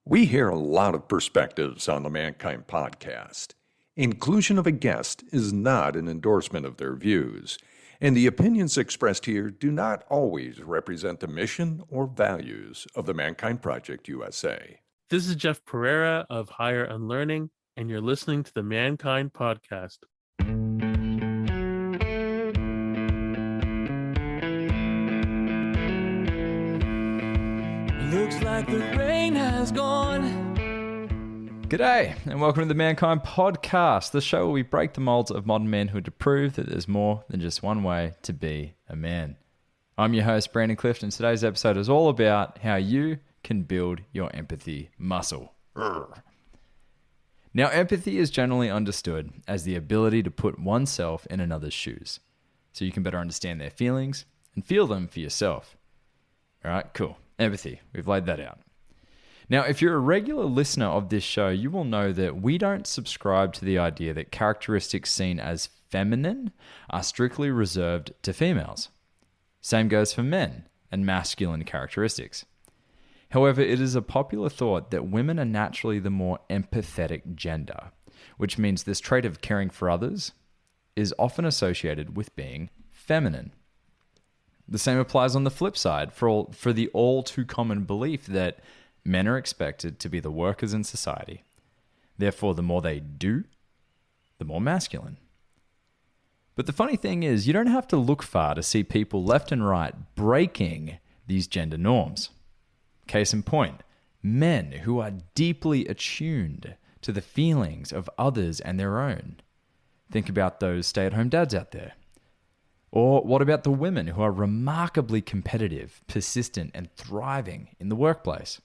We hear a lot of perspectives on the Mankind podcast. Inclusion of a guest is not an endorsement of their views, and the opinions expressed here do not always represent the mission or values of the Mankind Project USA. This is Jeff Perera of Higher Unlearning, and you're listening to the Mankind Podcast. Looks like the rain has gone. G'day, and welcome to the Mankind Podcast, the show where we break the molds of modern manhood to prove that there's more than just one way to be a man. I'm your host, Brandon Clift, and today's episode is all about how you can build your empathy muscle. Now, empathy is generally understood as the ability to put oneself in another's shoes, so you can better understand their feelings and feel them for yourself. All right, cool. Empathy. We've laid that out. Now, if you're a regular listener of this show, you will know that we don't subscribe to the idea that characteristics seen as feminine are strictly reserved to females. Same goes for men and masculine characteristics. However, it is a popular thought that women are naturally the more empathetic gender, which means this trait of caring for others is often associated with being feminine. The same applies on the flip side for the all too common belief that men are expected to be the workers in society. Therefore, the more they do, the more masculine. But the funny thing is, you don't have to look far to see people left and right breaking these gender norms. Case in point, men who are deeply attuned to the feelings of others and their own. Think about those stay-at-home dads out there. Or what about the women who are remarkably competitive, persistent, and thriving in the workplace?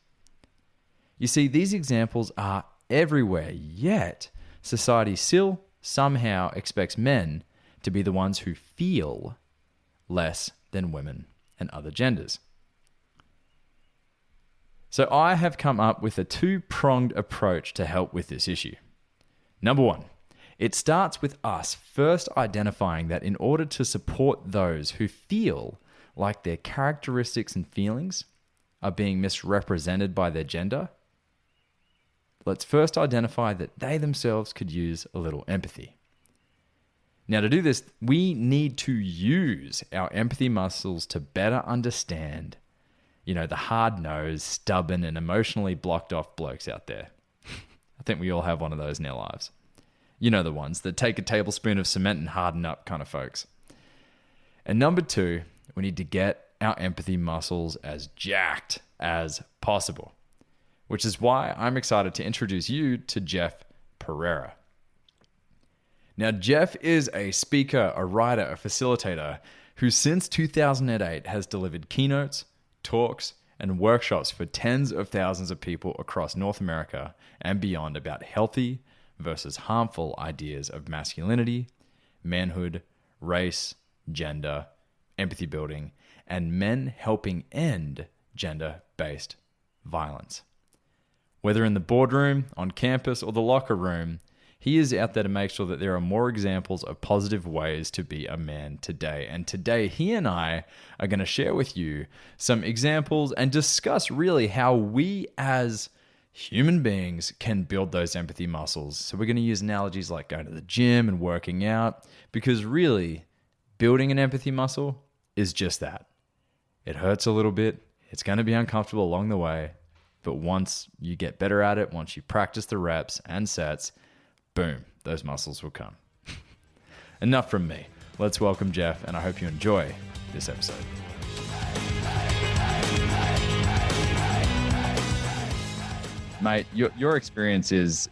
You see, these examples are everywhere, yet society still somehow expects men to be the ones who feel less than women and other genders. So I have come up with a two-pronged approach to help with this issue. Number one, it starts with us first identifying that in order to support those who feel like their characteristics and feelings are being misrepresented by their gender, let's first identify that they themselves could use a little empathy. Now, to do this, we need to use our empathy muscles to better understand, the hard-nosed, stubborn, and emotionally blocked off blokes out there. I think we all have one of those in our lives. You know the ones that take a tablespoon of cement and harden up kind of folks. And number two, we need to get our empathy muscles as jacked as possible, which is why I'm excited to introduce you to Jeff Perera. Now, Jeff is a speaker, a writer, a facilitator who since 2008 has delivered keynotes, talks, and workshops for tens of thousands of people across North America and beyond about healthy versus harmful ideas of masculinity, manhood, race, gender, empathy building, and men helping end gender-based violence. Whether in the boardroom, on campus, or the locker room, he is out there to make sure that there are more examples of positive ways to be a man today. And today, he and I are going to share with you some examples and discuss really how we as human beings can build those empathy muscles. So we're going to use analogies like going to the gym and working out, because really, building an empathy muscle is just that. It hurts a little bit. It's going to be uncomfortable along the way. But once you get better at it, once you practice the reps and sets, boom, those muscles will come. Enough from me. Let's welcome Jeff, and I hope you enjoy this episode. Mate, your experience is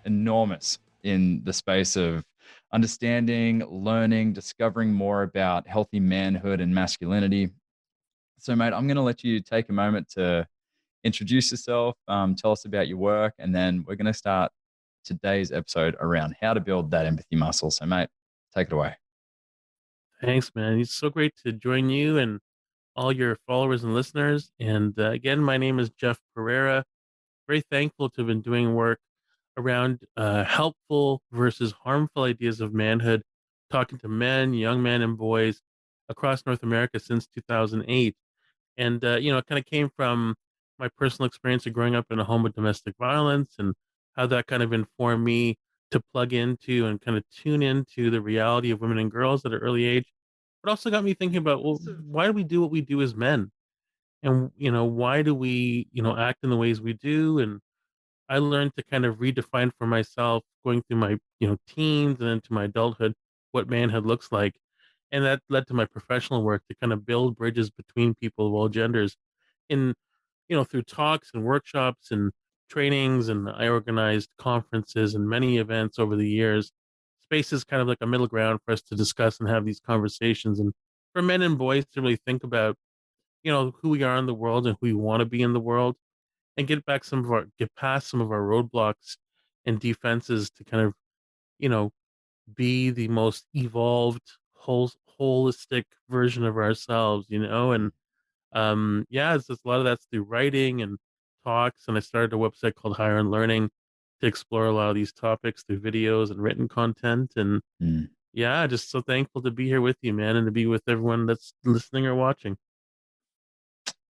enormous in the space of understanding, learning, discovering more about healthy manhood and masculinity. So, mate, I'm going to let you take a moment to introduce yourself, tell us about your work, and then we're going to start today's episode around how to build that empathy muscle. So, mate, take it away. Thanks, man. It's so great to join you and all your followers and listeners. And again, my name is Jeff Perera. Very thankful to have been doing work around helpful versus harmful ideas of manhood, talking to men, young men, and boys across North America since 2008. And, it kind of came from my personal experience of growing up in a home with domestic violence and how that kind of informed me to plug into and kind of tune into the reality of women and girls at an early age. But also got me thinking about, well, why do we do what we do as men? And, why do we, act in the ways we do? And I learned to kind of redefine for myself going through my, teens and into my adulthood, what manhood looks like. And that led to my professional work to kind of build bridges between people of all genders in, through talks and workshops and trainings. And I organized conferences and many events over the years. Space is kind of like a middle ground for us to discuss and have these conversations. And for men and boys to really think about, who we are in the world and who we want to be in the world and get past some of our roadblocks and defenses to kind of, you know, be the most evolved, holistic version of ourselves, and yeah, it's just a lot of that's through writing and talks. And I started a website called Higher Unlearning to explore a lot of these topics through videos and written content. And Mm. yeah, just so thankful to be here with you, man, and to be with everyone that's listening or watching.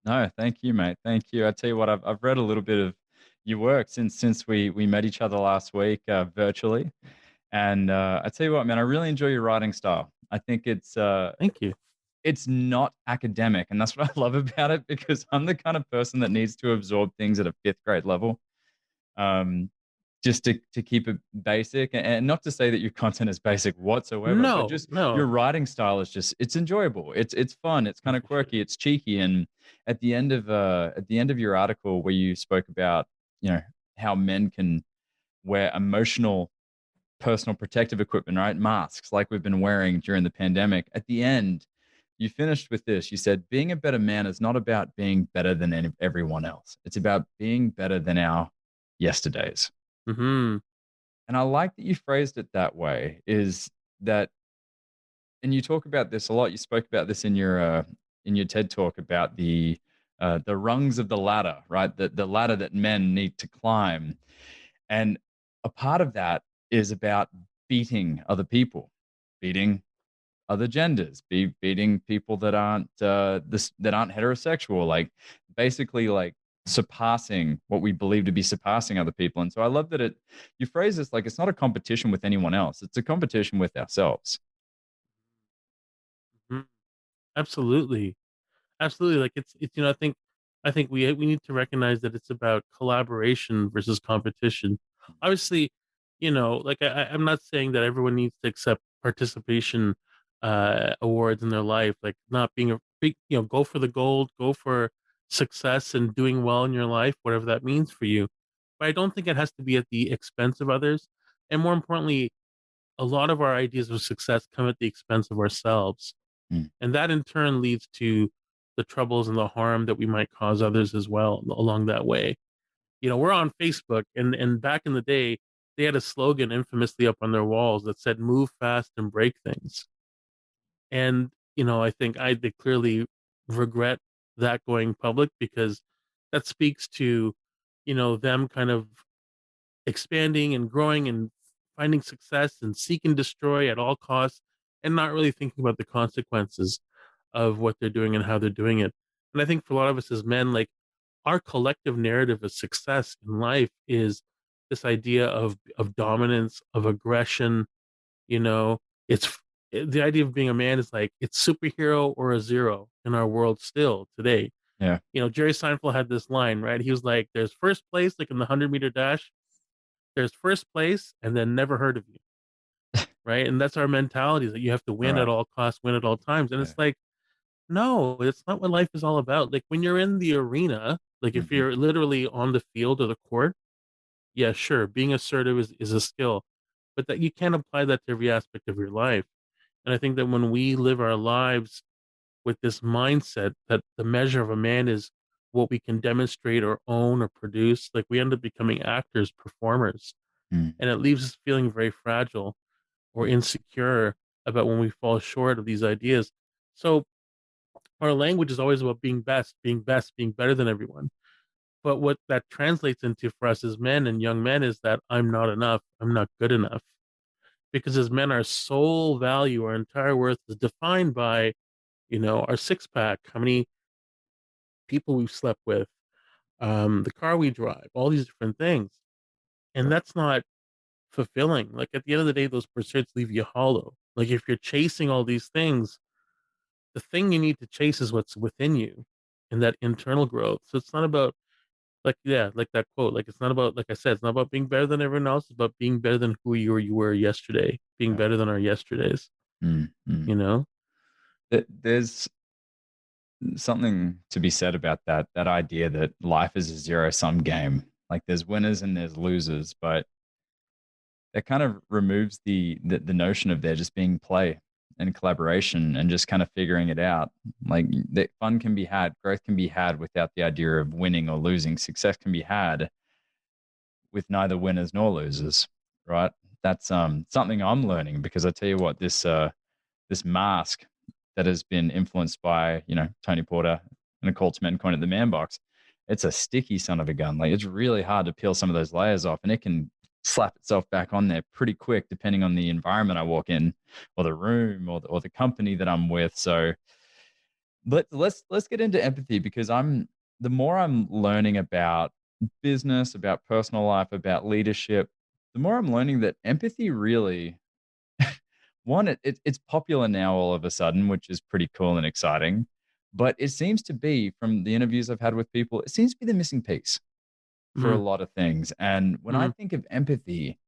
No, thank you, mate. Thank you. I tell you what, I've read a little bit of your work since we met each other last week virtually, and I tell you what, man, I really enjoy your writing style. I think Thank you. it's not academic, and that's what I love about it because I'm the kind of person that needs to absorb things at a fifth grade level. Um, just to keep it basic, and not to say that your content is basic whatsoever, but No, just your no. writing style is just it's enjoyable, it's fun, it's kind of quirky, it's cheeky. And at the end of your article where you spoke about, how men can wear emotional personal protective equipment, right, masks like we've been wearing during the pandemic, at the end you finished with this. You said being a better man is not about being better than everyone else, it's about being better than our yesterdays. Hmm. And I like that you phrased it that way, is that, and you talk about this a lot. You spoke about this in your TED talk about the rungs of the ladder, right? The ladder that men need to climb. And a part of that is about beating other people, beating other genders, beating people that aren't that aren't heterosexual, like basically like surpassing what we believe to be surpassing other people. And so I love that you phrase this like it's not a competition with anyone else; it's a competition with ourselves. Mhm. Absolutely. Absolutely. Like it's I think we need to recognize that it's about collaboration versus competition. Obviously, like I'm not saying that everyone needs to accept participation awards in their life, like not being a big, go for the gold, go for success and doing well in your life, whatever that means for you. But I don't think it has to be at the expense of others. And more importantly, a lot of our ideas of success come at the expense of ourselves. Mm. And that in turn leads to the troubles and the harm that we might cause others as well along that way. We're on Facebook, and back in the day, they had a slogan infamously up on their walls that said, move fast and break things. And, I think they clearly regret that going public because that speaks to, them kind of expanding and growing and finding success and seek and destroy at all costs and not really thinking about the consequences of what they're doing and how they're doing it. And I think for a lot of us as men, like our collective narrative of success in life is this idea of dominance, of aggression, you know, it's the idea of being a man is like it's superhero or a zero in our world still today. Yeah, Jerry Seinfeld had this line, right? He was like, there's first place, like in the 100-meter dash, there's first place and then never heard of you, right? And that's our mentality, is that you have to win at right. all costs, win at all times. And Yeah. it's like, no, it's not what life is all about. Like when you're in the arena, like if Mhm. you're literally on the field or the court, yeah, sure, being assertive is a skill, but that you can't apply that to every aspect of your life. And I think that when we live our lives with this mindset that the measure of a man is what we can demonstrate or own or produce, like we end up becoming actors, performers, Mm. and it leaves us feeling very fragile or insecure about when we fall short of these ideas. So our language is always about being best, being better than everyone. But what that translates into for us as men and young men is that I'm not enough. I'm not good enough. Because as men, our sole value, our entire worth is defined by, our six pack, how many people we've slept with, the car we drive, all these different things. And that's not fulfilling. Like at the end of the day, those pursuits leave you hollow. Like if you're chasing all these things, the thing you need to chase is what's within you and that internal growth. So it's not about like yeah, like that quote. Like it's not about like I said, it's not about being better than everyone else. It's about being better than who you were yesterday. Being Yeah. better than our yesterdays. Mm, mm. You know. There's something to be said about that idea that life is a zero-sum game. Like there's winners and there's losers, but that kind of removes the notion of there just being play and collaboration and just kind of figuring it out. Like that fun can be had, growth can be had without the idea of winning or losing. Success can be had with neither winners nor losers, right? That's something I'm learning, because I tell you what, this mask that has been influenced by, Tony Porter and a Colts men coin at the man box, it's a sticky son of a gun. Like it's really hard to peel some of those layers off, and it can slap itself back on there pretty quick depending on the environment I walk in, or the room, or the company that I'm with. So let's get into empathy, because the more I'm learning about business, about personal life, about leadership, the more I'm learning that empathy really, one, it's popular now all of a sudden, which is pretty cool and exciting. But it seems to be, from the interviews I've had with people, it seems to be the missing piece for a Mm, lot of things. And when I mm, think of empathy,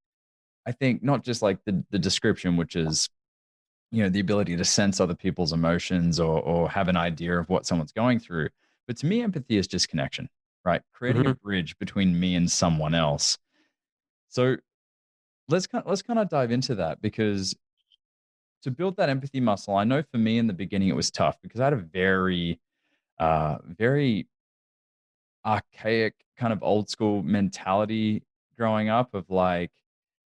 I think not just like the description, which is, the ability to sense other people's emotions, or have an idea of what someone's going through. But to me, empathy is just connection, right? Creating a mm-hmm. bridge between me and someone else. So let's kind of dive into that, because to build that empathy muscle, I know for me in the beginning it was tough, because I had a very archaic kind of old school mentality growing up of like,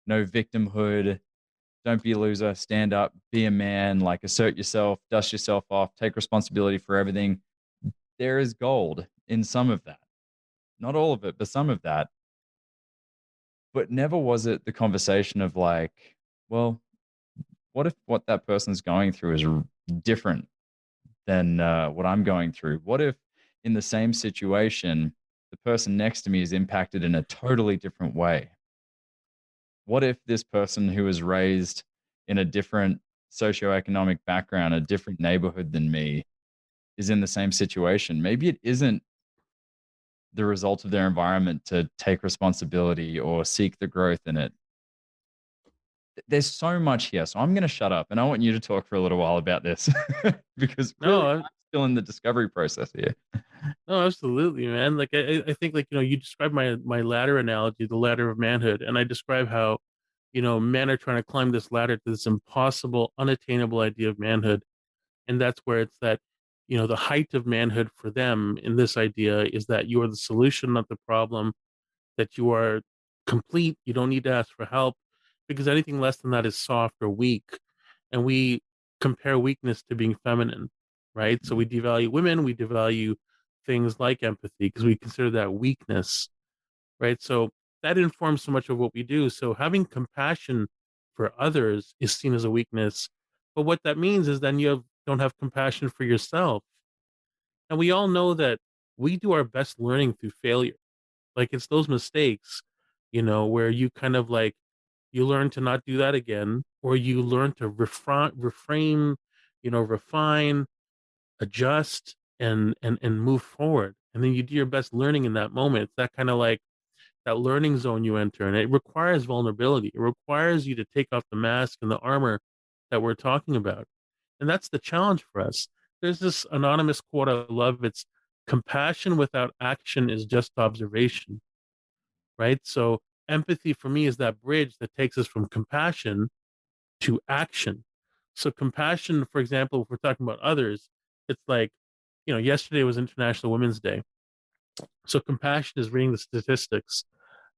no victimhood, don't be a loser, stand up, be a man, like assert yourself, dust yourself off, take responsibility for everything. There is gold in some of that. Not all of it, but some of that. But never was it the conversation of like, well, what if what that person's going through is different than what I'm going through? What if in the same situation, the person next to me is impacted in a totally different way? What if this person who was raised in a different socioeconomic background, a different neighborhood than me, is in the same situation? Maybe it isn't the result of their environment to take responsibility or seek the growth in it. There's so much here. So I'm going to shut up, and I want you to talk for a little while about this because really No, I'm still in the discovery process here. no, absolutely, man. Like I think like you described my ladder analogy, the ladder of manhood, and I describe how men are trying to climb this ladder to this impossible, unattainable idea of manhood, and that's where it's that the height of manhood for them in this idea is that you are the solution, not the problem. That you are complete. You don't need to ask for help because anything less than that is soft or weak, and we compare weakness to being feminine, right? So we devalue women, we devalue things like empathy because we consider that weakness, right? So that informs so much of what we do. So having compassion for others is seen as a weakness, but what that means is then don't have compassion for yourself. And we all know that we do our best learning through failure. Like it's those mistakes, where you kind of like you learn to not do that again, or you learn to reframe, refine, adjust, and move forward. And then you do your best learning in that moment. It's that kind of like that learning zone you enter, and it requires vulnerability. It requires you to take off the mask and the armor that we're talking about. And that's the challenge for us. There's this anonymous quote I love. It's compassion without action is just observation, right? So empathy for me is that bridge that takes us from compassion to action. So compassion, for example, if we're talking about others, it's like, yesterday was International Women's Day. So compassion is reading the statistics,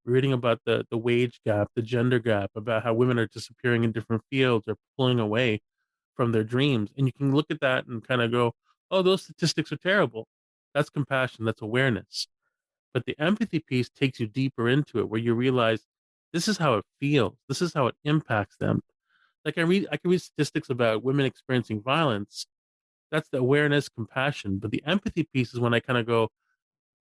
reading about the wage gap, the gender gap, about how women are disappearing in different fields or pulling away from their dreams. And you can look at that and kind of go, oh, those statistics are terrible. That's compassion, that's awareness. But the empathy piece takes you deeper into it, where you realize this is how it feels, this is how it impacts them. Like I can read statistics about women experiencing violence. That's the awareness, compassion. But the empathy piece is when I kind of go,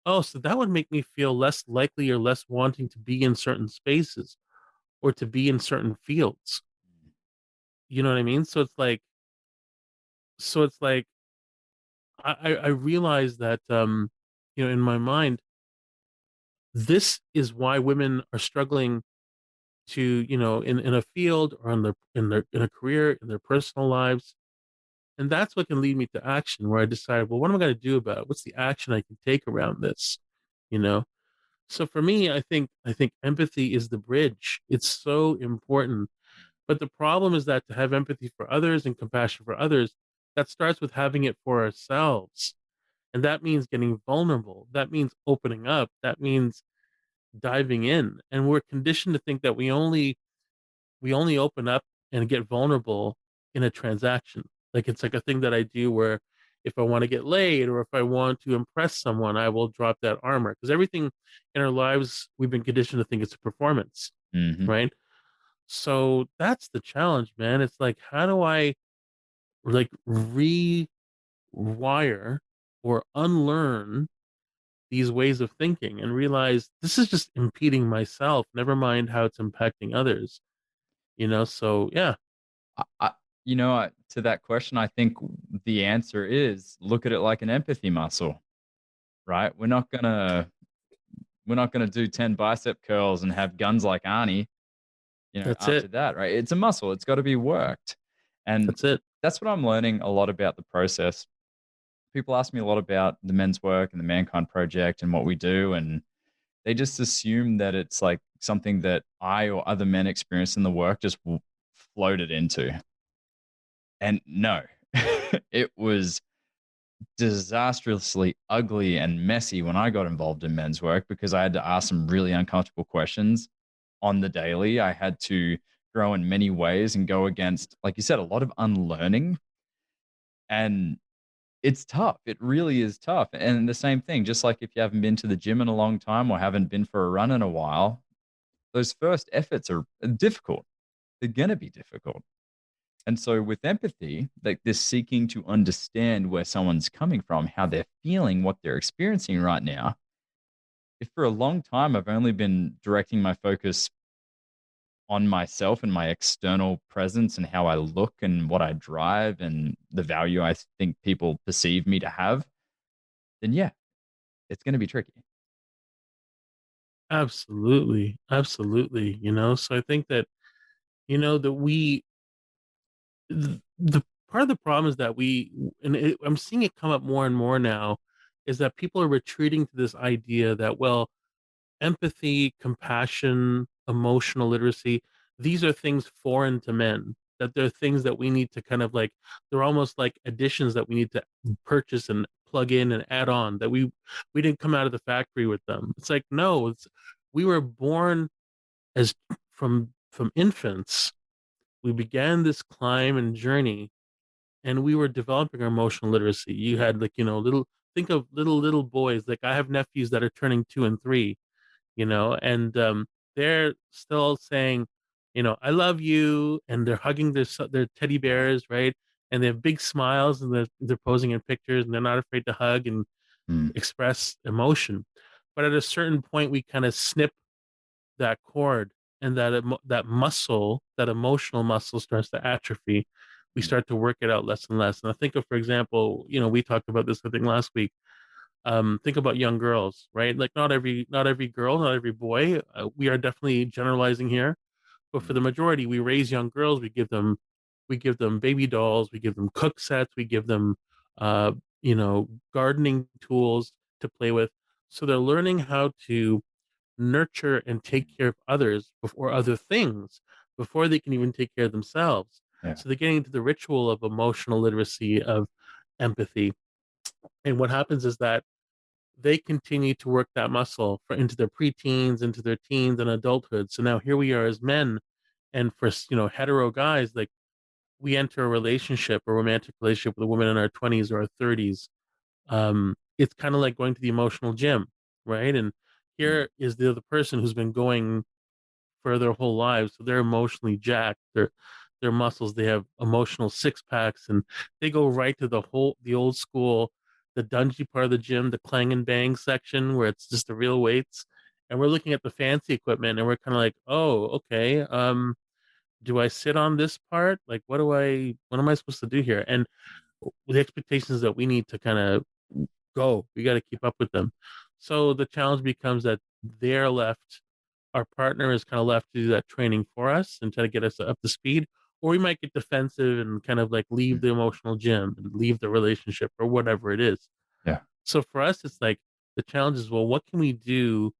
oh, so that would make me feel less likely or less wanting to be in certain spaces or to be in certain fields. You know what I mean? So it's like I realize that in my mind, this is why women are struggling to, in a field or in a career, in their personal lives. And that's what can lead me to action, where I decide, well, what am I going to do about it? What's the action I can take around this? You know? So for me, I think empathy is the bridge. It's so important. But the problem is that to have empathy for others and compassion for others, that starts with having it for ourselves. And that means getting vulnerable. That means opening up. That means diving in. And we're conditioned to think that we only open up and get vulnerable in a transaction. Like it's like a thing that I do where if I want to get laid or if I want to impress someone, I will drop that armor. Because everything in our lives, we've been conditioned to think it's a performance, Hmm. right? So that's the challenge, man. It's like, how do I like rewire or unlearn these ways of thinking and realize this is just impeding myself, never mind how it's impacting others, So, yeah, To that question, I think the answer is look at it like an empathy muscle, right? We're not gonna do 10 bicep curls and have guns like Arnie, that's after it. that, right? It's a muscle. It's got to be worked. And That's it. that's what I'm learning a lot about the process. People ask me a lot about the men's work and the Mankind Project and what we do. And they just assume that it's like something that I or other men experience in the work just floated into. And no, it was disastrously ugly and messy when I got involved in men's work because I had to ask some really uncomfortable questions on the daily. I had to grow in many ways and go against, like you said, a lot of unlearning. And it's tough. It really is tough. And the same thing, just like if you haven't been to the gym in a long time or haven't been for a run in a while, those first efforts are difficult. They're going to be difficult. And so with empathy, like this seeking to understand where someone's coming from, how they're feeling, what they're experiencing right now. If for a long time I've only been directing my focus on myself and my external presence and how I look and what I drive and the value I think people perceive me to have, then yeah, it's going to be tricky. Absolutely. Absolutely. So I think that, that the part of the problem is that I'm seeing it come up more and more now, is that people are retreating to this idea that, well, empathy, compassion, emotional literacy, these are things foreign to men, that they're things that we need to kind of like, they're almost like additions that we need to purchase and plug in and add on, that we didn't come out of the factory with them. It's like, no, we were born as from infants. We began this climb and journey, and we were developing our emotional literacy. You had like, think of little boys. Like I have nephews that are turning 2 and 3, and they're still saying, I love you, and they're hugging their teddy bears, right? And they have big smiles, and they're posing in pictures, and they're not afraid to hug and Mm, express emotion. But at a certain point, we kind of snip that cord, and that muscle, that emotional muscle, starts to atrophy. We mm, start to work it out less and less. And I think of, for example, we talked about this, I think, last week. Think about young girls, right? Like not every girl, not every boy. We are definitely generalizing here, but for mm, the majority, we raise young girls. We give them baby dolls. We give them cook sets. We give them, uh, gardening tools to play with. So they're learning how to nurture and take care of others before other things, before they can even take care of themselves. yeah. So they're getting into the ritual of emotional literacy, of empathy. And what happens is that they continue to work that muscle into their preteens, into their teens and adulthood. So now here we are as men, and for hetero guys, like we enter a relationship, a romantic relationship with a woman in our 20s or our 30s. It's kind of like going to the emotional gym, right? And Mm, here is the other person who's been going for their whole lives, so they're emotionally jacked. Their muscles, they have emotional six packs, and they go right to the old school, the dungy part of the gym, the clang and bang section where it's just the real weights, and we're looking at the fancy equipment, and we're kind of like, oh, okay, do I sit on this part? Like, what am I supposed to do here? And the expectations that we need to kind of we got to keep up with them. So the challenge becomes that they're left, our partner is kind of left to do that training for us and try to get us up to speed. Or we might get defensive and kind of like leave the emotional gym and leave the relationship or whatever it is. Yeah. So for us, it's like the challenge is, well, what can we do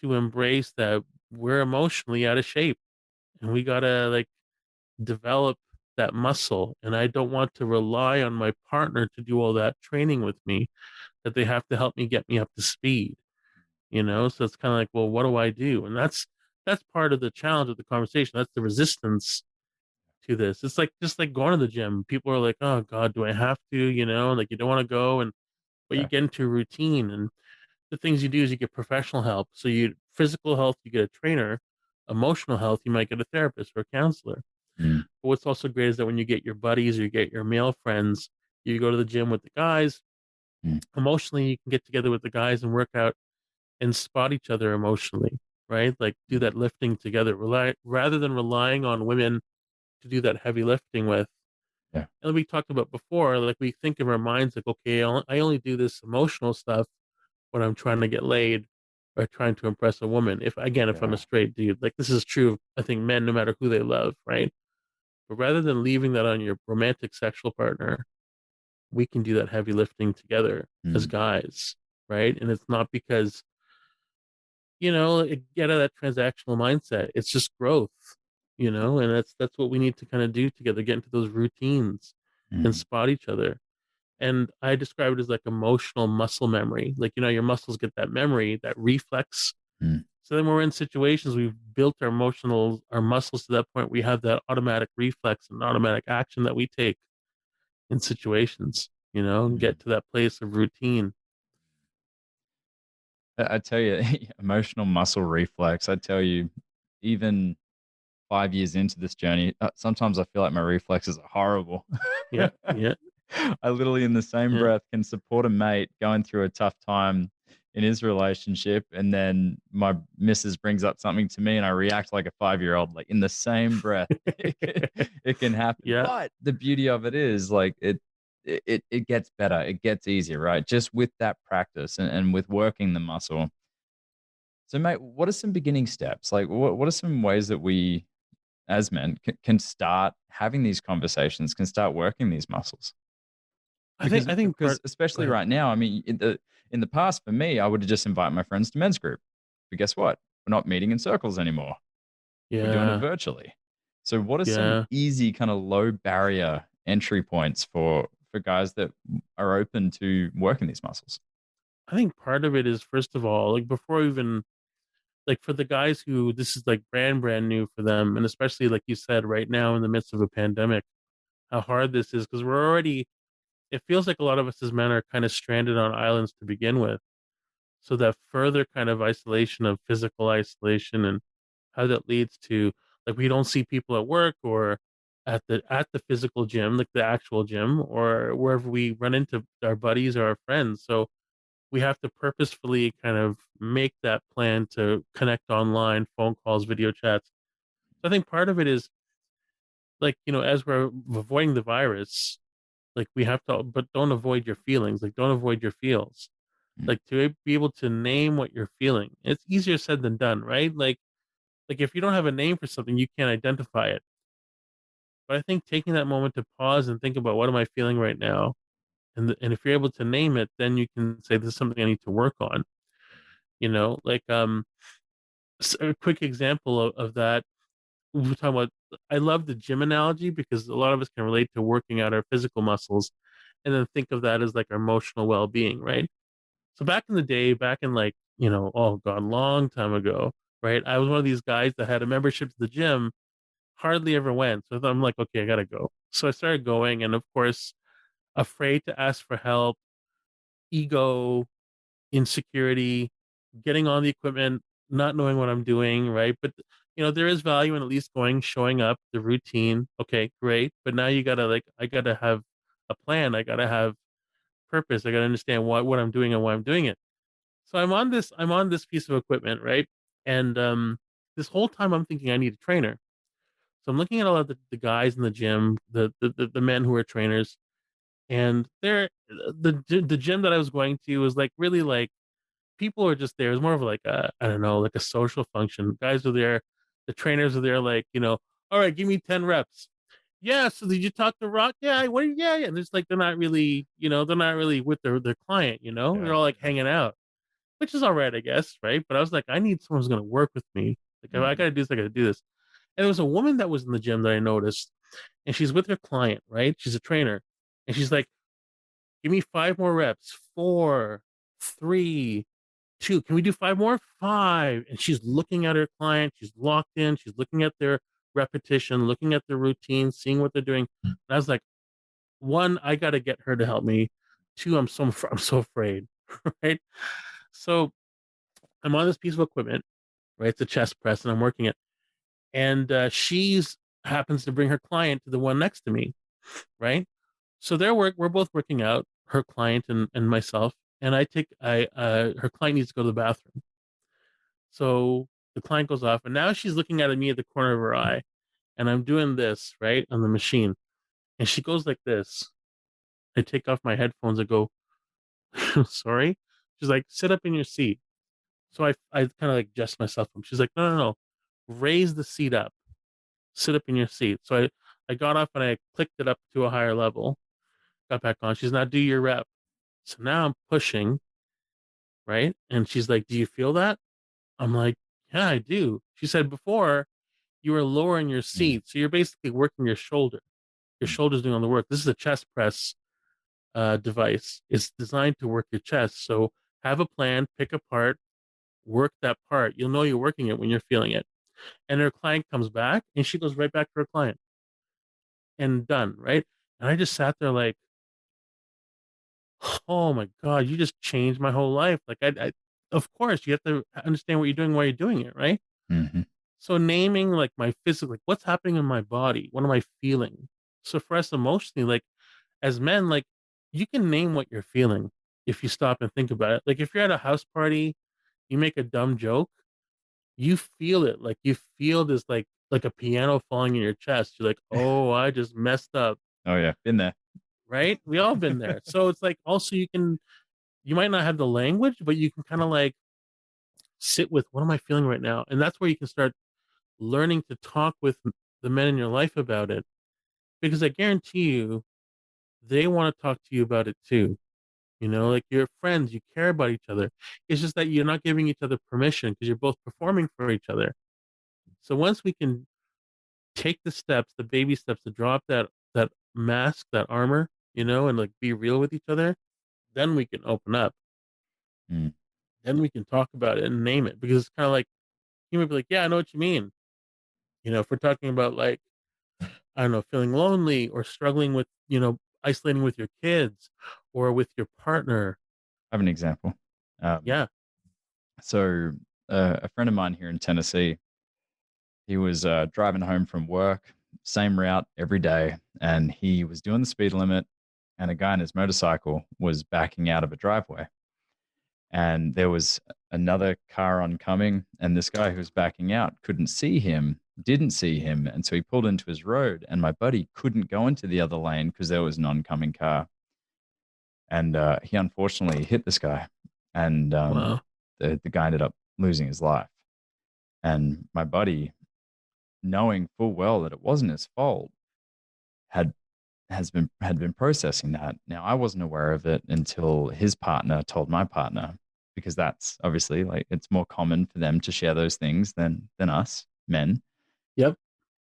to embrace that we're emotionally out of shape and we got to like develop that muscle. And I don't want to rely on my partner to do all that training with me, that they have to help me get me up to speed, you know? So it's kind of like, well, what do I do? And that's part of the challenge of the conversation. That's the resistance to this. It's like just like going to the gym. People are like, oh God, do I have to? You know, like you don't want to go, and but you Yeah. get into a routine, and the things you do is you get professional help. So you physical health, you get a trainer. Emotional health, you might get a therapist or a counselor. Mm. But what's also great is that when you get your buddies or you get your male friends, you go to the gym with the guys. Mm. Emotionally, you can get together with the guys and work out and spot each other emotionally, right? Like do that lifting together, rather than relying on women to do that heavy lifting with. Yeah. And we talked about before, like we think of our minds like, okay, I only do this emotional stuff when I'm trying to get laid or trying to impress a woman. If I'm a straight dude, like this is true of, I think, men, no matter who they love, right? But rather than leaving that on your romantic sexual partner, we can do that heavy lifting together as Mm. guys, right? And it's not because, get out of that transactional mindset. It's just growth, and that's what we need to kind of do together, get into those routines and Mm. spot each other. And I describe it as like emotional muscle memory. Like, your muscles get that memory, that reflex. Mm. So then we're in situations, we've built our muscles to that point. We have that automatic reflex and automatic action that we take in situations, and Mm. get to that place of routine. I tell you, emotional muscle reflex. I tell you, even 5 years into this journey, sometimes I feel like my reflexes are horrible. Yeah. Yeah. I literally, in the same Yeah. breath, can support a mate going through a tough time in his relationship, and then my missus brings up something to me, and I react like a 5-year-old. Like in the same breath, it can happen. Yeah. But the beauty of it is, like it gets better, it gets easier, right? Just with that practice and with working the muscle. So, mate, what are some beginning steps? Like, what are some ways that we, as men, can start having these conversations, can start working these muscles? I think Because go especially ahead. right now, I mean, in the past for me, I would have just invite my friends to men's group. But guess what? We're not meeting in circles anymore. We're doing it Yeah. virtually. So what are some Yeah. easy kind of low barrier entry points for guys that are open to working these muscles? I think part of it is, first of all, like before even, like for the guys who this is like brand new for them, and especially like you said, right now in the midst of a pandemic, how hard this is, because it feels like a lot of us as men are kind of stranded on islands to begin with. So that further kind of isolation, of physical isolation, and how that leads to, like, we don't see people at work or at the physical gym, like the actual gym, or wherever we run into our buddies or our friends. So we have to purposefully kind of make that plan to connect online, phone calls, video chats. So I think part of it is, like, as we're avoiding the virus, like we have to, but don't avoid your feelings. Like, don't avoid your feels. Mm. Like, to be able to name what you're feeling. It's easier said than done, right? Like if you don't have a name for something, you can't identify it. But I think taking that moment to pause and think about, what am I feeling right now? And if you're able to name it, then you can say, this is something I need to work on. Like, a quick example of that. We're talking about, I love the gym analogy because a lot of us can relate to working out our physical muscles, and then think of that as like our emotional well-being, right? So back in the day, back in, like, oh God, long time ago, right? I was one of these guys that had a membership to the gym, hardly ever went. So I'm like, okay, I gotta go. So I started going, and of course, afraid to ask for help, ego, insecurity, getting on the equipment, not knowing what I'm doing, right? But there is value in at least going, showing up, the routine. Okay, great. But now you gotta, like, I gotta have a plan. I gotta have purpose. I got to understand what I'm doing and why I'm doing it. So I'm on this piece of equipment, right? And this whole time I'm thinking I need a trainer. So I'm looking at all of the guys in the gym, the men who are trainers, and the gym that I was going to was like really like people are just there. It was more of like a, I don't know, like a social function. Guys are there, the trainers are there, like, all right, give me 10 reps. Yeah. So did you talk to Rock? Yeah. What? Yeah. Yeah. And it's like they're not really, they're not really with their client. They're Yeah. all like hanging out, which is all right, I guess, right? But I was like, I need someone who's gonna work with me. Like, if I gotta do this, I gotta do this. And there was a woman that was in the gym that I noticed, and she's with her client, right? She's a trainer, and she's like, "Give me 5 more reps. 4, 3, 2. Can we do 5 more? 5." And she's looking at her client. She's locked in. She's looking at their repetition, looking at their routine, seeing what they're doing. And I was like, one, I got to get her to help me. Two, I'm so afraid, right? So I'm on this piece of equipment, right? It's a chest press, and I'm working it. And she's happens to bring her client to the one next to me, right? So we're both working out, her client and myself. And her client needs to go to the bathroom. So the client goes off, and now she's looking at me at the corner of her eye, and I'm doing this right on the machine, and she goes like this. I take off my headphones and go, sorry. She's like, sit up in your seat. So I kind of like adjust myself. She's like, no, no, no, raise the seat up, sit up in your seat. So I got off and I clicked it up to a higher level, got back on. She's not, do your rep. So now I'm pushing, right? And she's like, do you feel that? I'm like, yeah, I do. She said, before you were lowering your seat. So you're basically working your shoulder. Your shoulder's doing all the work. This is a chest press device. It's designed to work your chest. So have a plan, pick a part, work that part. You'll know you're working it when you're feeling it. And her client comes back and she goes right back to her client and done, right? And I just sat there like, oh my God, you just changed my whole life. Like I of course you have to understand what you're doing while you're doing it, right? Mm-hmm. So naming like my physical, like what's happening in my body, what am I feeling? So for us emotionally, like as men, like you can name what you're feeling if you stop and think about it. Like if you're at a house party, you make a dumb joke, you feel it. Like you feel this like a piano falling in your chest. You're like, oh, I just messed up. Oh yeah, been there. Right? We all been there. So it's like also you might not have the language, but you can kind of like sit with what am I feeling right now? And that's where you can start learning to talk with the men in your life about it. Because I guarantee you, they want to talk to you about it too. Like you're friends, you care about each other. It's just that you're not giving each other permission because you're both performing for each other. So once we can take the steps, the baby steps to drop that mask, that armor, and like be real with each other, then we can open up. Mm. Then we can talk about it and name it because it's kind of like you might be like, yeah, I know what you mean. If we're talking about like, I don't know, feeling lonely or struggling with, isolating with your kids or with your partner. I have an example. Yeah. So a friend of mine here in Tennessee, he was driving home from work, same route every day, and he was doing the speed limit, and a guy on his motorcycle was backing out of a driveway. And there was another car oncoming, and this guy who was backing out didn't see him. And so he pulled into his road, and my buddy couldn't go into the other lane because there was an oncoming car. And he unfortunately hit this guy, and Wow. the guy ended up losing his life. And my buddy, knowing full well that it wasn't his fault, had been processing that. Now I wasn't aware of it until his partner told my partner, because that's obviously like it's more common for them to share those things than us men. Yep.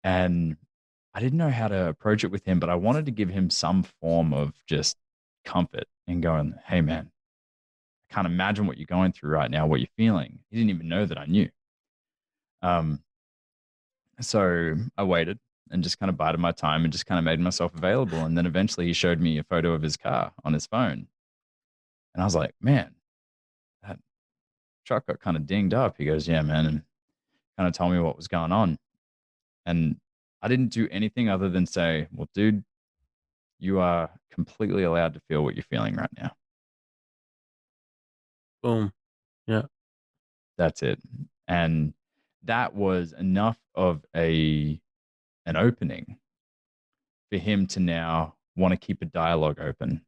And I didn't know how to approach it with him, but I wanted to give him some form of just comfort and going, hey man, I can't imagine what you're going through right now, what you're feeling. He didn't even know that I knew. So I waited and just kind of bided my time and just kind of made myself available. And then eventually he showed me a photo of his car on his phone. And I was like, man, that truck got kind of dinged up. He goes, yeah, man. And kind of told me what was going on. And I didn't do anything other than say, well, dude, You are completely allowed to feel what you're feeling right now. Boom. Yeah. That's it. And that was enough of an opening for him to now want to keep a dialogue open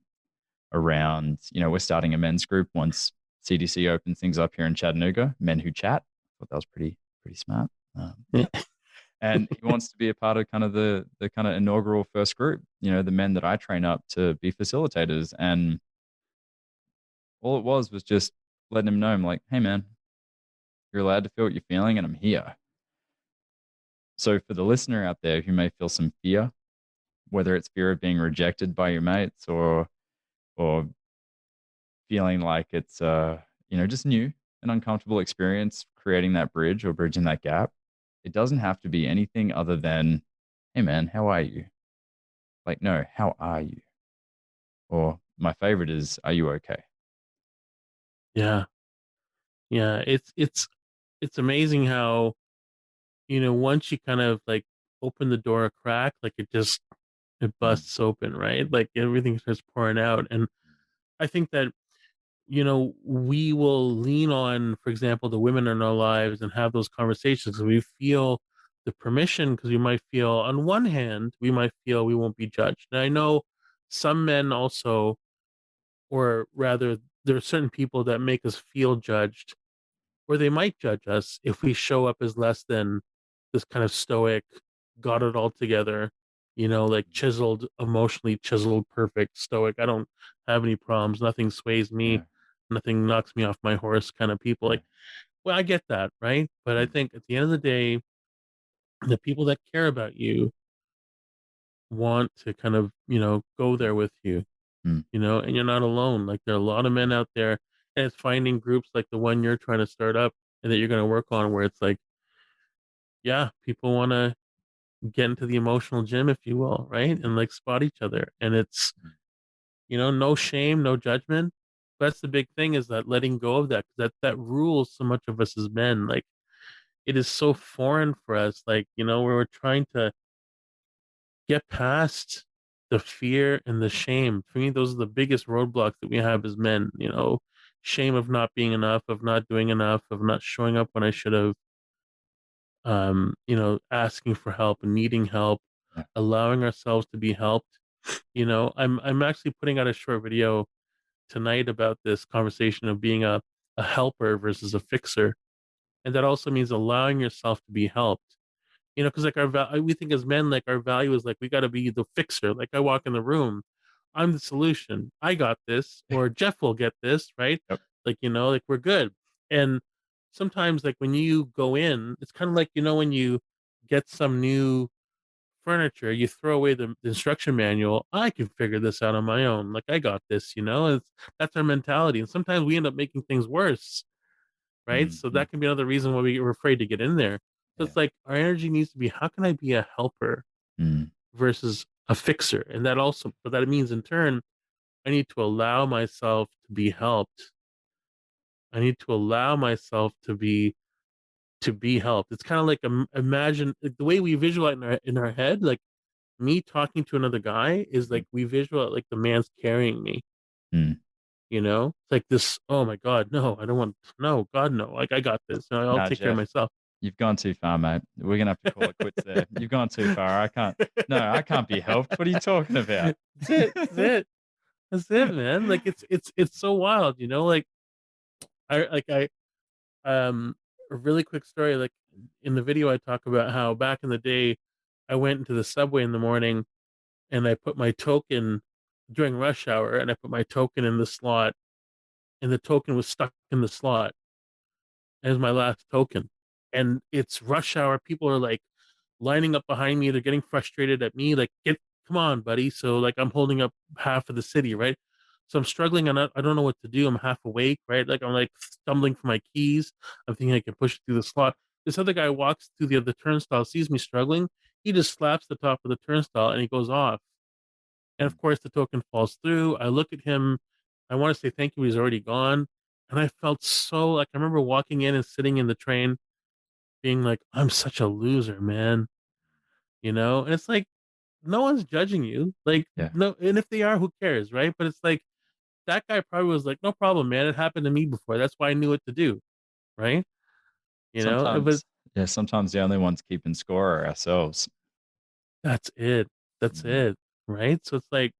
around, we're starting a men's group once CDC opens things up here in Chattanooga, Men Who Chat. I thought that was pretty smart. Yeah. And he wants to be a part of kind of the kind of inaugural first group, the men that I train up to be facilitators. And all it was just letting him know, I'm like, hey man, you're allowed to feel what you're feeling, and I'm here. So for the listener out there who may feel some fear, whether it's fear of being rejected by your mates or feeling like it's just new, an uncomfortable experience, creating that bridge or bridging that gap, it doesn't have to be anything other than, hey man, how are you? Like, no, how are you? Or my favorite is, are you okay? Yeah. Yeah. It's amazing how, once you kind of like open the door a crack, like it busts open, right? Like everything starts pouring out. And I think that, we will lean on, for example, the women in our lives and have those conversations. We feel the permission because we might feel, on one hand, we might feel we won't be judged. And I know some men also, or rather, there are certain people that make us feel judged, or they might judge us if we show up as less than this kind of stoic, got it all together, like chiseled, emotionally chiseled, perfect, stoic. I don't have any problems. Nothing sways me. Yeah. Nothing knocks me off my horse kind of people. Yeah. Like, well, I get that, right? But I think at the end of the day, the people that care about you want to kind of, go there with you, Mm. and you're not alone. Like there are a lot of men out there, and it's finding groups like the one you're trying to start up and that you're going to work on, where it's like, yeah, people want to get into the emotional gym, if you will, right? And like spot each other. And it's, no shame, no judgment. That's the big thing, is that letting go of that, because that rules so much of us as men. Like it is so foreign for us. Like, where we're trying to get past the fear and the shame. For me, those are the biggest roadblocks that we have as men, shame of not being enough, of not doing enough, of not showing up when I should have, asking for help and needing help, Yeah. allowing ourselves to be helped. I'm actually putting out a short video tonight about this conversation of being a helper versus a fixer. And that also means allowing yourself to be helped. Because like we think as men, like our value is like we got to be the fixer. Like I walk in the room, I'm the solution. I got this, or Jeff will get this, right? Yep. Like like we're good. And sometimes, like when you go in, it's kind of like when you get some new furniture, you throw away the instruction manual. I can figure this out on my own. Like I got this. That's our mentality, and sometimes we end up making things worse, right? So Mm-hmm. that can be another reason why we're afraid to get in there. So Yeah. it's like our energy needs to be, how can I be a helper Mm. versus a fixer? And that also, but that means in turn, I need to allow myself to be helped. I need to allow myself to be helped. It's kind of like imagine like, the way we visualize in our head, like me talking to another guy is like we visualize like the man's carrying me. Mm. It's like this. Oh my God, no, I don't want. No, God, no. Like I got this. I'll Nah, take care of Jeff, myself. you've gone too far, mate. We're gonna have to call it quits there. You've gone too far. I can't. No, I can't be helped. What are you talking about? That's it. That's it. That's it, man. Like it's so wild. Like I a really quick story. Like in the video, I talk about how back in the day, I went into the subway in the morning and I put my token during rush hour, and I put my token in the slot, and the token was stuck in the slot as my last token. And it's rush hour. People are like lining up behind me. They're getting frustrated at me. Like, come on, buddy. So like I'm holding up half of the city, right? So I'm struggling and I don't know what to do. I'm half awake, right? Like I'm like stumbling for my keys. I'm thinking I can push it through the slot. This other guy walks through the other turnstile, sees me struggling. He just slaps the top of the turnstile and he goes off. And of course, the token falls through. I look at him. I want to say thank you. He's already gone. And I felt so like I remember walking in and sitting in the train being like, I'm such a loser, man. And it's like, no one's judging you. Like, Yeah. no, and if they are, who cares, right? But it's like that guy probably was like, no problem, man. It happened to me before. That's why I knew what to do, right? You know, but Sometimes the only ones keeping score are ourselves. that's it. That's Mm, it, right? So it's like,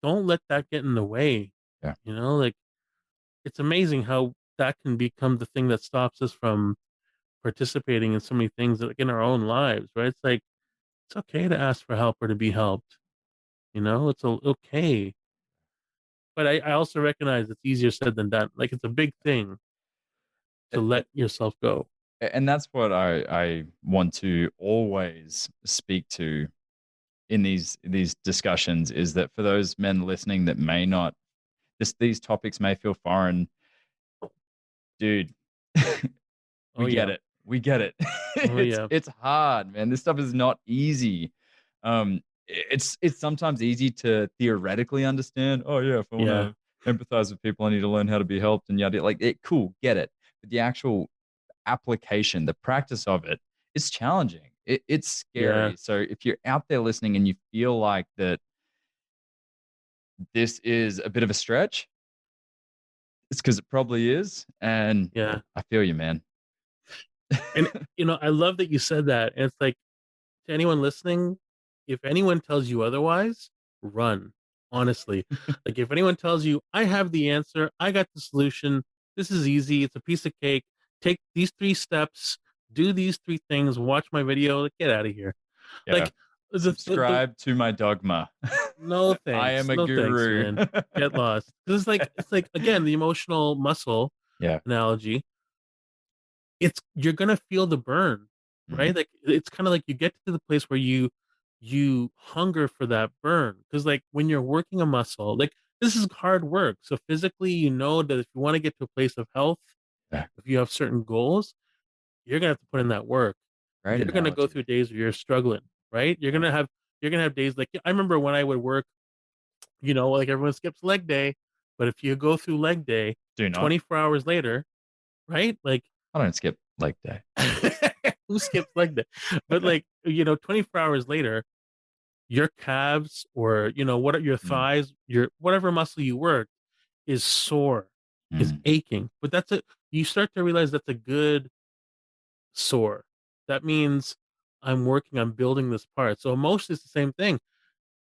don't let that get in the way. yeah. You know, like it's amazing how that can become the thing that stops us from participating in so many things like in our own lives, right? It's like it's okay to ask for help or to be helped. You know, okay. But I also recognize it's easier said than done. Like it's a big thing to let yourself go. And that's what I want to always speak to in these discussions, is that for those men listening that may not, these topics may feel foreign, dude. Oh We get yeah. it. We get it. Oh yeah. It's hard, man. This stuff is not easy. It's sometimes easy to theoretically understand. Oh yeah, if I want Yeah. to empathize with people, I need to learn how to be helped and yada. Like it, cool, get it. But the actual application, the practice of it, is challenging. It's Yeah. scary. So if you're out there listening and you feel like that this is a bit of a stretch, it's because it probably is. And Yeah. I feel you, man. And I love that you said that. And it's like to anyone listening, if anyone tells you otherwise, run. Honestly. Like if anyone tells you, I have the answer, I got the solution, this is easy, it's a piece of cake, take these 3 steps, do these 3 things, watch my video, like, get out of here. Yeah. Like the Subscribe to my dogma. no I thanks. am a No thanks, guru. man. Get lost. 'Cause it's like again, the emotional muscle Yeah. analogy. You're gonna feel the burn, Mhm. right? Like it's kind of like you get to the place where you hunger for that burn. Because like when you're working a muscle, like this is hard work. So physically, you know that if you want to get to a place of health, Yeah. if you have certain goals, you're gonna have to put in that work. Great You're gonna go analogy. through days where you're struggling, right? Yeah. You're gonna have days like I remember when I would work, like everyone skips leg day, but if you go through leg day, Do not. 24 hours later, right? Like I don't skip leg day. who skips leg day? But like, 24 hours later, your calves or what are your Mm. thighs, your whatever muscle you work is sore, is Mm. aching. But that's it. You start to realize that's a good sore. That means I'm building this part. So emotion is the same thing.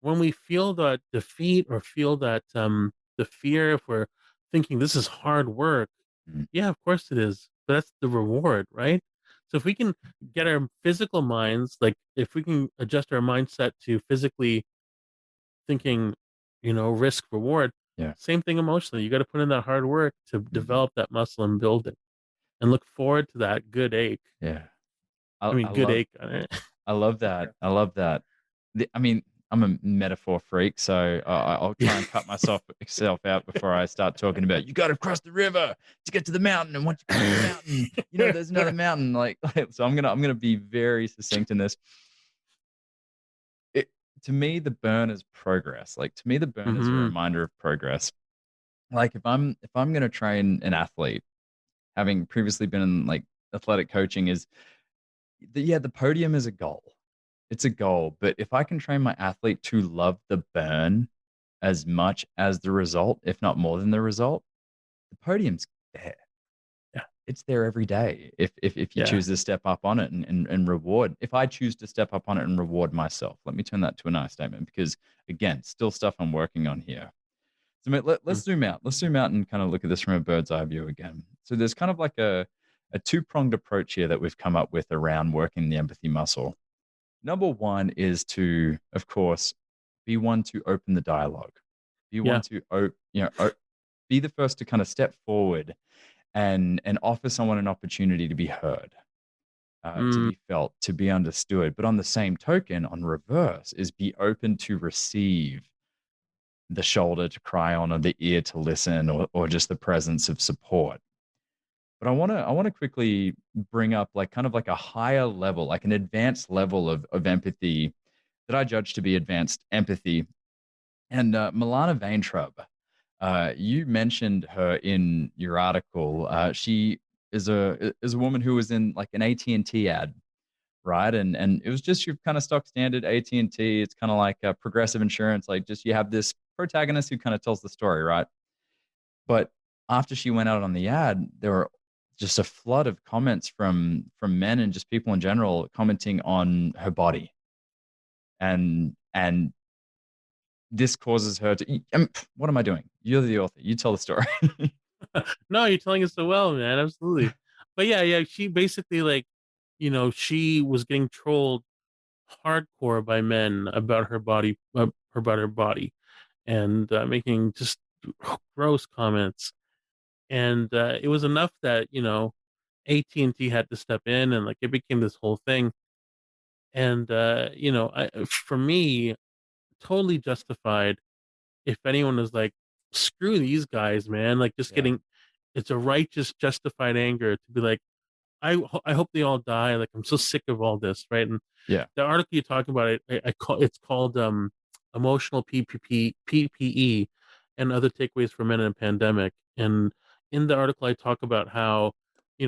When we feel that defeat or feel that the fear, if we're thinking this is hard work, Mm. yeah, of course it is. But that's the reward, right? So if we can get our physical minds, like if we can adjust our mindset to physically thinking, risk reward, Yeah. same thing emotionally. You got to put in that hard work to Mhm. develop that muscle and build it and look forward to that good ache. Yeah. I I mean, good love ache. I love that. I love that. I mean, I'm a metaphor freak, so I'll try and cut myself out before I start talking about you got to cross the river to get to the mountain, and once you cross the mountain, there's another mountain. So I'm gonna be very succinct in this. It To me, the burn is progress. Like to me, the burn is a Hmm. reminder of progress. Like if I'm gonna train an athlete, having previously been in like athletic coaching, is the podium is a goal. It's a goal, but if I can train my athlete to love the burn as much as the result, if not more than the result, the podium's there. Yeah. It's there every day. If you Yeah. choose to step up on it and reward, if I choose to step up on it and reward myself, let me turn that to a nice statement, because again, still stuff I'm working on here. So mate, let's Mm. zoom out. Let's zoom out and kind of look at this from a bird's eye view again. So there's kind of like a two-pronged approach here that we've come up with around working the empathy muscle. Number one is to, of course, be one to open the dialogue. Be one Yeah. to, be the first to kind of step forward and offer someone an opportunity to be heard, to Mm. be felt, to be understood. But on the same token, on reverse, is be open to receive the shoulder to cry on, or the ear to listen, or just the presence of support. But I want to quickly bring up like kind of like a higher level, like an advanced level of empathy that I judge to be advanced empathy. And Milana Vaintrub, you mentioned her in your article. She is a woman who was in like an AT&T ad right? And it was just your kind of stock standard AT&T. It's kind of like Progressive Insurance. Like, just you have this protagonist who kind of tells the story, right? But after she went out on the ad, there were just a flood of comments from men and just people in general commenting on her body, and this causes her to. What am I doing? You're the author. You tell the story. No, you're telling it so well, man. Absolutely. But yeah, she basically like, she was getting trolled hardcore by men about her body, about her body, and making just gross comments. And it was enough that AT&T had to step in, and like it became this whole thing. And for me, totally justified if anyone was like, screw these guys, man. Like just Yeah. getting, it's a righteous, justified anger to be like, I hope they all die. Like I'm so sick of all this, right? And Yeah. the article you talk about, I call it's called emotional PPE and other takeaways for men in a pandemic. And in the article, I talk about how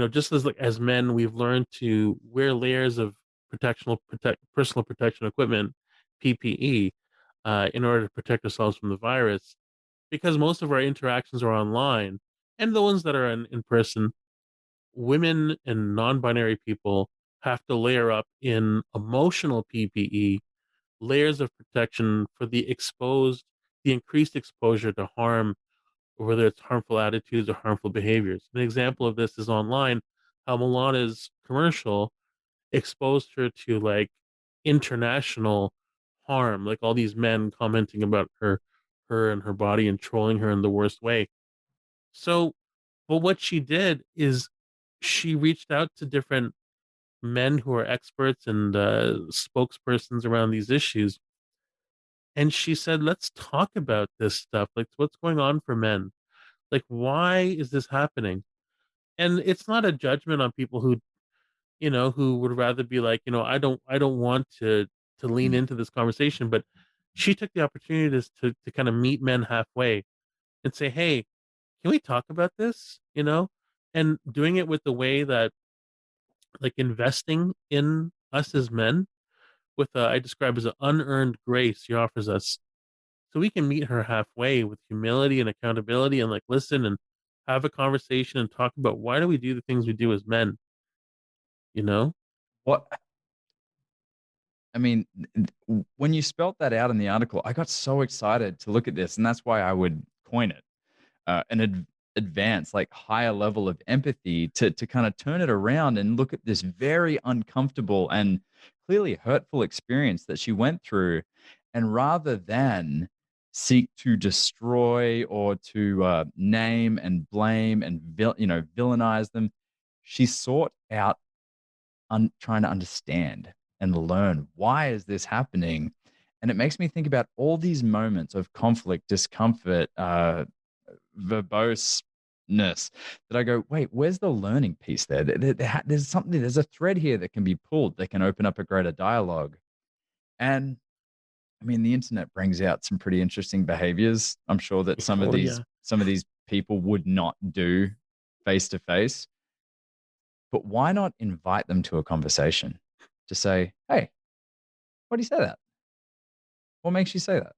just as men, we've learned to wear layers of personal protection equipment, PPE, in order to protect ourselves from the virus, because most of our interactions are online, and the ones that are in person, women and non-binary people have to layer up in emotional PPE, layers of protection for the increased exposure to harm, whether it's harmful attitudes or harmful behaviors. An example of this is online, how Milana's commercial exposed her to like international harm, like all these men commenting about her and her body and trolling her in the worst way. So, but what she did is she reached out to different men who are experts and spokespersons around these issues. And she said, let's talk about this stuff. Like, what's going on for men? Like, why is this happening? And it's not a judgment on people who would rather be like, I don't want to lean Mm. into this conversation. But she took the opportunity to kind of meet men halfway and say, hey, can we talk about this? And doing it with the way that, like, investing in us as men with I describe as an unearned grace she offers us, so we can meet her halfway with humility and accountability, and like listen and have a conversation and talk about why do we do the things we do as men, you know? What I mean, when you spelt that out in the article, I got so excited to look at this, and that's why I would coin it an advanced, like higher level of empathy to kind of turn it around and look at this very uncomfortable and clearly hurtful experience that she went through, and rather than seek to destroy or to name and blame and villainize them, she sought out trying to understand and learn why is this happening. And it makes me think about all these moments of conflict, discomfort, verboseness that I go, wait, where's the learning piece there? There's something, there's a thread here that can be pulled that can open up a greater dialogue. And I mean, the internet brings out some pretty interesting behaviors. I'm sure that Oh yeah. some of these people would not do face to face. But why not invite them to a conversation to say, hey, why do you say that? What makes you say that?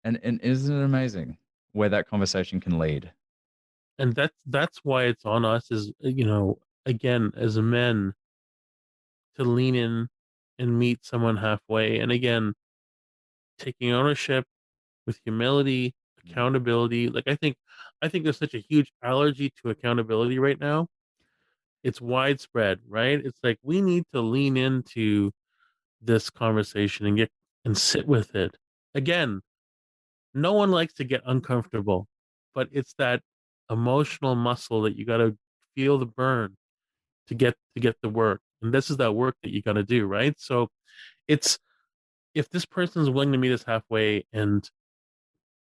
And isn't it amazing where that conversation can lead? And that's why it's on us as again, as men, to lean in and meet someone halfway, and again, taking ownership with humility, accountability. Like I think there's such a huge allergy to accountability right now. It's widespread, right? It's like we need to lean into this conversation and sit with it. Again, no one likes to get uncomfortable, but it's that emotional muscle that you got to feel the burn to get the work. And this is that work that you got to do, right? So it's if this person is willing to meet us halfway and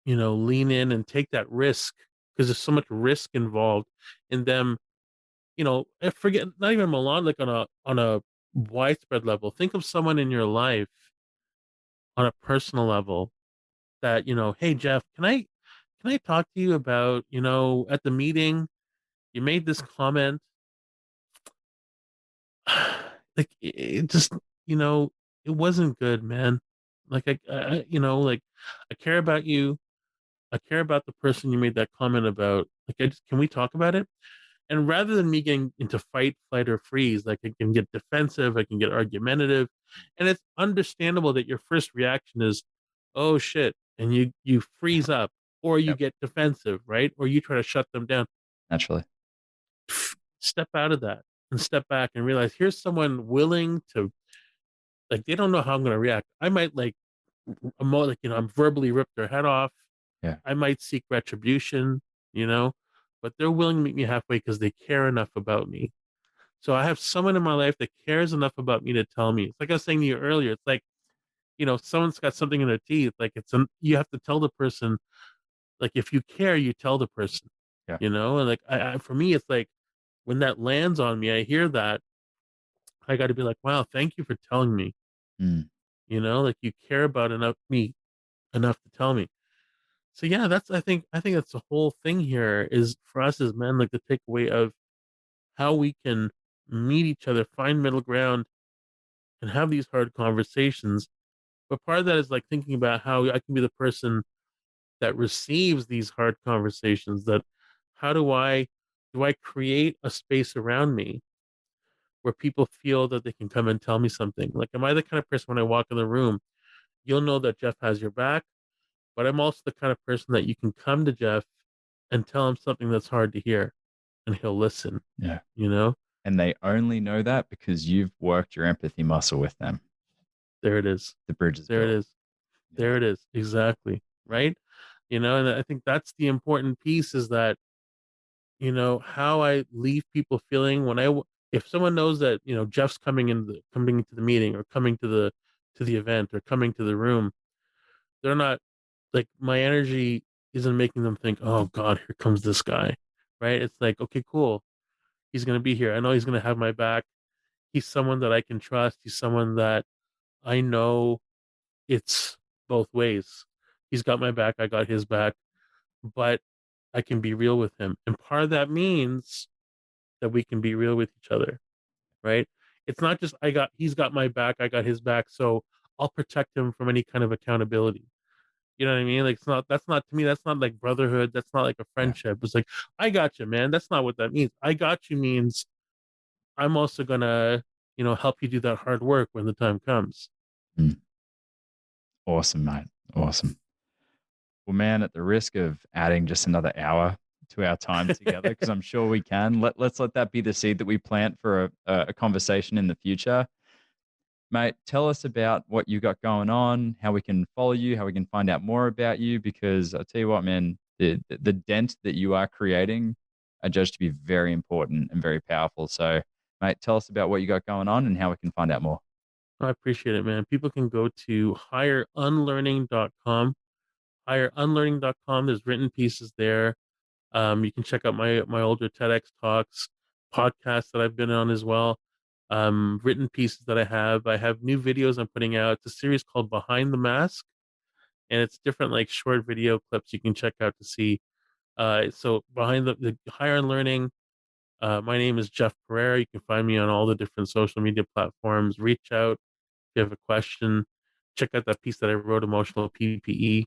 lean in and take that risk, because there's so much risk involved in them. I forget, not even Milan, like on a widespread level. Think of someone in your life on a personal level that, hey Jeff, can I talk to you about, at the meeting you made this comment. like it just, it wasn't good, man. Like like I care about you. I care about the person you made that comment about. Like, can we talk about it? And rather than me getting into fight, flight, or freeze, like I can get defensive, I can get argumentative, and it's understandable that your first reaction is, "Oh shit," and you freeze up, or you Yep. get defensive, right? Or you try to shut them down. Naturally. Step out of that and step back and realize here's someone willing to, like, they don't know how I'm going to react. I might I'm verbally rip their head off. Yeah. I might seek retribution, but they're willing to meet me halfway because they care enough about me. So I have someone in my life that cares enough about me to tell me. It's like I was saying to you earlier. It's like, someone's got something in their teeth. Like you have to tell the person. Like if you care, you tell the person. Yeah. And like for me, it's like when that lands on me, I hear that. I got to be like, wow, thank you for telling me. Mm. Like you care about me enough to tell me. So yeah, I think that's the whole thing here is for us as men, like the takeaway of how we can meet each other, find middle ground, and have these hard conversations. But part of that is like thinking about how I can be the person that receives these hard conversations. That how do I create a space around me where people feel that they can come and tell me something? Like, am I the kind of person when I walk in the room, you'll know that Jeff has your back, but I'm also the kind of person that you can come to Jeff and tell him something that's hard to hear, and he'll listen. Yeah. You know, And they only know that because you've worked your empathy muscle with them. there it is. The bridge is There it built. is. There it is. Exactly. Right. And I think that's the important piece is that, how I leave people feeling if someone knows that, Jeff's coming into the meeting or coming to the event or coming to the room, they're not like my energy isn't making them think, oh God, here comes this guy. Right. It's like, okay, cool. He's going to be here. I know he's going to have my back. He's someone that I can trust. He's someone that I know it's both ways. He's got my back. I got his back, but I can be real with him. And part of that means that we can be real with each other, right? It's not just he's got my back, I got his back, so I'll protect him from any kind of accountability. You know what I mean? Like that's not to me, that's not like brotherhood, that's not like a Yeah. friendship. It's like, I got you, man. That's not what that means. I got you means I'm also gonna, help you do that hard work when the time comes. Mm. Awesome, mate. Awesome. Well, man, at the risk of adding just another hour to our time together, because I'm sure we can, let's let that be the seed that we plant for a conversation in the future. Mate, tell us about what you got going on, how we can follow you, how we can find out more about you, because I'll tell you what, man, the dent that you are creating I judge to be very important and very powerful. So, mate, tell us about what you got going on and how we can find out more. I appreciate it, man. People can go to higherunlearning.com. Higherunlearning.com. There's written pieces there. You can check out my older TEDx talks, podcasts that I've been on as well. Written pieces that I have. I have new videos I'm putting out. It's a series called Behind the Mask, and it's different like short video clips you can check out to see. So behind the Higher Unlearning, my name is Jeff Perera. You can find me on all the different social media platforms. Reach out if you have a question. Check out that piece that I wrote, Emotional PPE.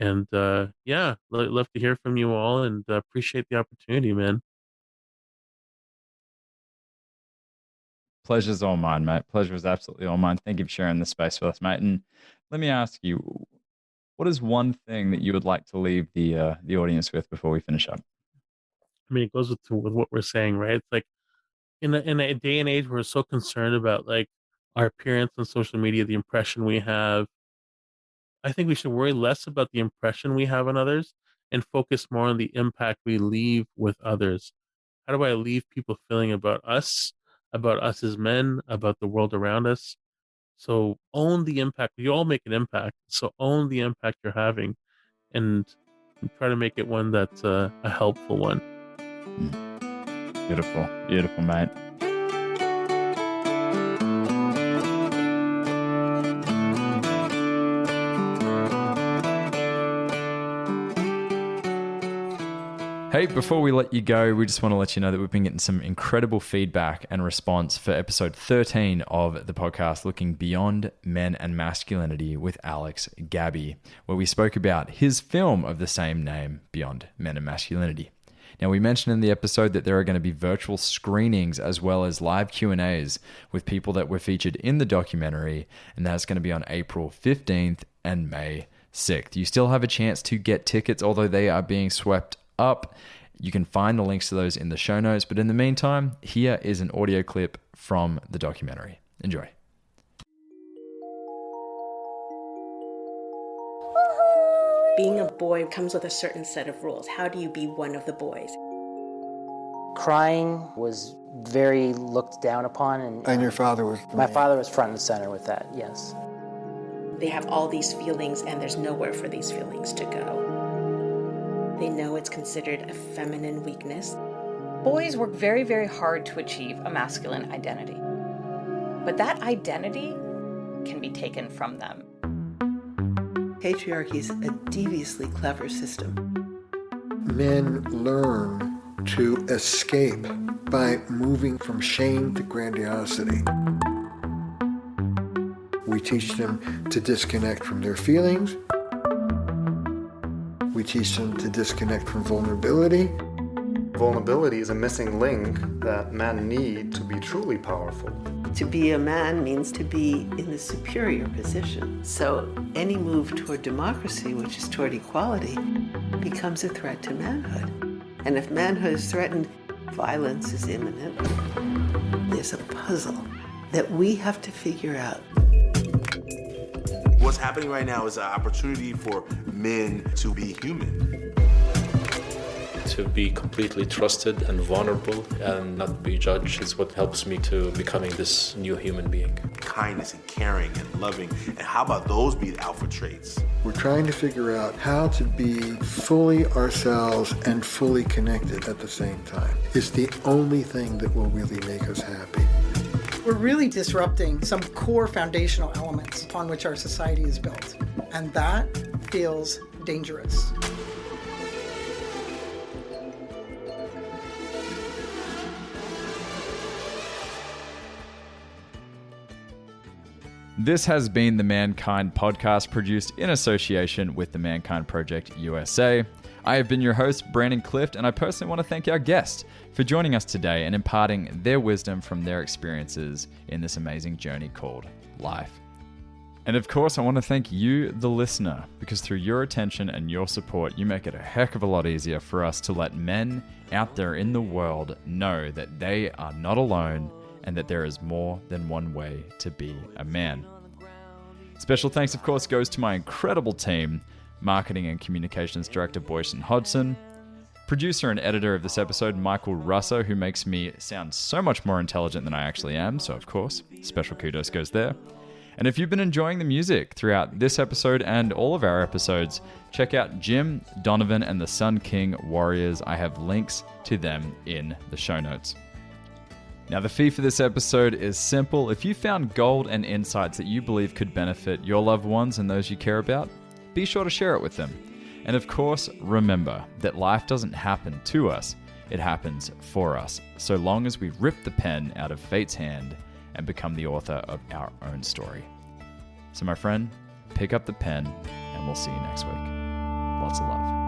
And yeah, love to hear from you all and appreciate the opportunity, man. Pleasure's all mine, mate. Pleasure is absolutely all mine. Thank you for sharing this space with us, mate. And let me ask you, what is one thing that you would like to leave the audience with before we finish up? I mean, it goes with what we're saying, right? It's like in a day and age where we're so concerned about like our appearance on social media, the impression we have. I think we should worry less about the impression we have on others and focus more on the impact we leave with others. How do I leave people feeling about us as men, about the world around us? So own the impact. We all make an impact. So own the impact you're having and try to make it one that's a helpful one. Beautiful, beautiful, mate. Hey, before we let you go, we just want to let you know that we've been getting some incredible feedback and response for episode 13 of the podcast, Looking Beyond Men and Masculinity with Alex Gabby, where we spoke about his film of the same name, Beyond Men and Masculinity. Now, we mentioned in the episode that there are going to be virtual screenings as well as live Q&As with people that were featured in the documentary, and that's going to be on April 15th and May 6th. You still have a chance to get tickets, although they are being swept up. You can find the links to those in the show notes, but in the meantime, here is an audio clip from the documentary. Enjoy. Being a boy comes with a certain set of rules. How do you be one of the boys? Crying was very looked down upon. And your father was? My father was front and center with that, yes. They have all these feelings and there's nowhere for these feelings to go. They know it's considered a feminine weakness. Boys work very, very hard to achieve a masculine identity. But that identity can be taken from them. Patriarchy is a deviously clever system. Men learn to escape by moving from shame to grandiosity. We teach them to disconnect from their feelings. We teach them to disconnect from vulnerability. Vulnerability is a missing link that men need to be truly powerful. To be a man means to be in the superior position. So any move toward democracy, which is toward equality, becomes a threat to manhood. And if manhood is threatened, violence is imminent. There's a puzzle that we have to figure out. What's happening right now is an opportunity for men to be human. To be completely trusted and vulnerable and not be judged is what helps me to becoming this new human being. Kindness and caring and loving, and how about those be the alpha traits? We're trying to figure out how to be fully ourselves and fully connected at the same time. It's the only thing that will really make us happy. We're really disrupting some core foundational elements upon which our society is built, and that feels dangerous. This has been the Mankind Podcast, produced in association with the Mankind Project USA. I have been your host, Brandon Clift, and I personally want to thank our guests for joining us today and imparting their wisdom from their experiences in this amazing journey called life. And of course, I want to thank you, the listener, because through your attention and your support, you make it a heck of a lot easier for us to let men out there in the world know that they are not alone and that there is more than one way to be a man. Special thanks, of course, goes to my incredible team, Marketing and Communications Director Boyson Hodgson, producer and editor of this episode, Michael Russo, who makes me sound so much more intelligent than I actually am, so of course, special kudos goes there. And if you've been enjoying the music throughout this episode and all of our episodes, check out Jim, Donovan, and the Sun King Warriors. I have links to them in the show notes. Now, the fee for this episode is simple. If you found gold and insights that you believe could benefit your loved ones and those you care about, be sure to share it with them. And of course, remember that life doesn't happen to us, it happens for us, so long as we rip the pen out of fate's hand and become the author of our own story. So my friend, pick up the pen and we'll see you next week. Lots of love.